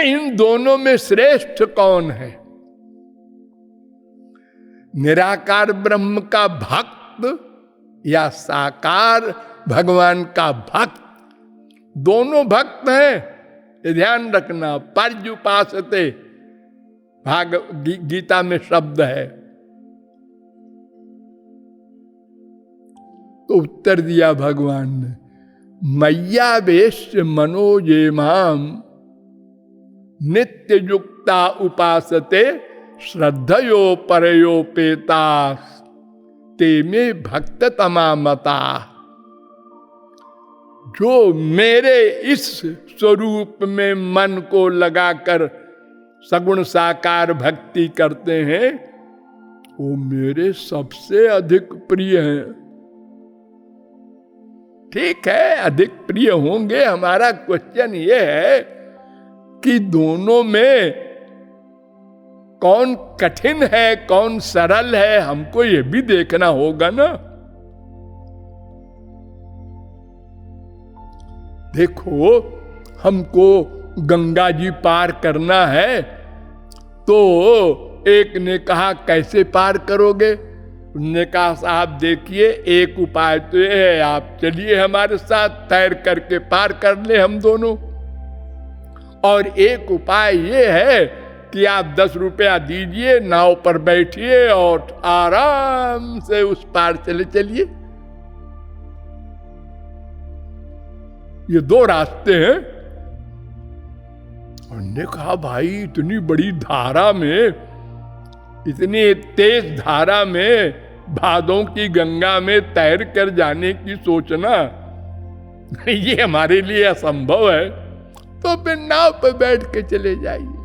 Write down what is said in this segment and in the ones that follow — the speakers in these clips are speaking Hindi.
इन दोनों में श्रेष्ठ कौन है? निराकार ब्रह्म का भक्त या साकार भगवान का भक्त? दोनों भक्त हैं, ये ध्यान रखना। पर्युपासते गीता में शब्द है। तो उत्तर दिया भगवान ने, मय्यावेश्य मनोजे माम नित्य युक्ता उपासते श्रद्धयो परयोपेतास ते में भक्त तमा मता। जो मेरे इस स्वरूप में मन को लगाकर सगुण साकार भक्ति करते हैं, वो मेरे सबसे अधिक प्रिय हैं। ठीक है, अधिक प्रिय होंगे। हमारा क्वेश्चन ये है कि दोनों में कौन कठिन है, कौन सरल है, हमको ये भी देखना होगा ना। देखो, हमको गंगा जी पार करना है, तो एक ने कहा कैसे पार करोगे? उन्होंने कहा साहब देखिए, एक उपाय तो ये है, आप चलिए हमारे साथ, तैर करके पार कर ले हम दोनों। और एक उपाय ये है कि आप 10 रुपया दीजिए, नाव पर बैठिए और आराम से उस पार चले चलिए। ये 2 रास्ते हैं। उन्होंने कहा भाई इतनी बड़ी धारा में, इतनी तेज धारा में, भादों की गंगा में तैर कर जाने की सोचना ये हमारे लिए असंभव है। तो फिर नाव पर बैठ के चले जाइए।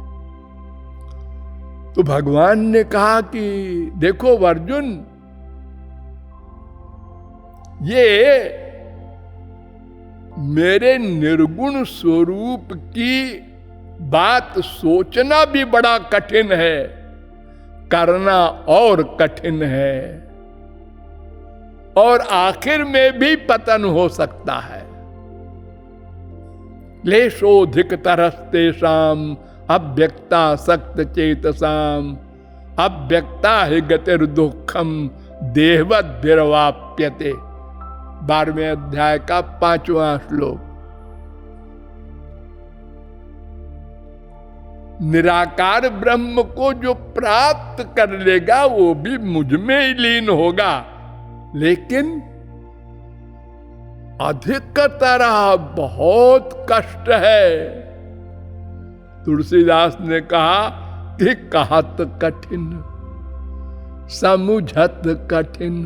तो भगवान ने कहा कि देखो अर्जुन, ये मेरे निर्गुण स्वरूप की बात सोचना भी बड़ा कठिन है, करना और कठिन है, और आखिर में भी पतन हो सकता है। क्लेशोधिक तरस्तेषाम अव्यक्ता सक्त चेतसाम अव्यक्ता ही गतिर दुखम देहवत विरवाप्यते। 12वें अध्याय का 5वां श्लोक। निराकार ब्रह्म को जो प्राप्त कर लेगा वो भी मुझ में ही लीन होगा, लेकिन अधिकतर बहुत कष्ट है। तुलसीदास ने कहा कि कहत कठिन समुझत कठिन।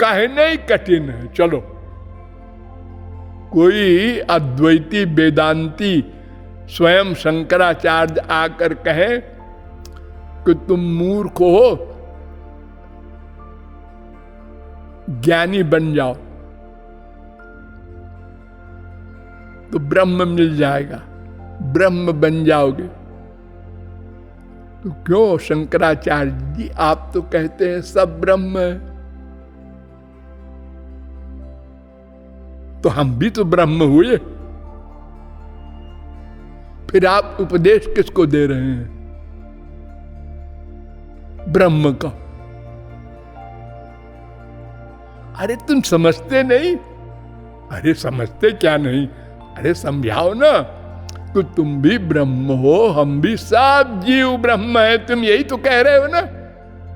कहने ही कठिन है। चलो, कोई अद्वैती वेदांती स्वयं शंकराचार्य आकर कहे कि तुम मूर्ख हो, ज्ञानी बन जाओ तो ब्रह्म मिल जाएगा, ब्रह्म बन जाओगे। तो क्यों शंकराचार्य जी, आप तो कहते हैं सब ब्रह्म है, तो हम भी तो ब्रह्म हुए। फिर आप उपदेश किसको दे रहे हैं? ब्रह्म का। अरे तुम समझते नहीं? अरे समझते क्या नहीं? अरे समझाओ ना। तो तुम भी ब्रह्म हो, हम भी सब जीव ब्रह्म है, तुम यही तो कह रहे हो ना।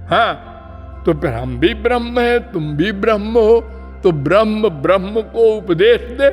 हाँ, तो फिर हम भी ब्रह्म है, तुम भी ब्रह्म हो, तो ब्रह्म ब्रह्म को उपदेश दे।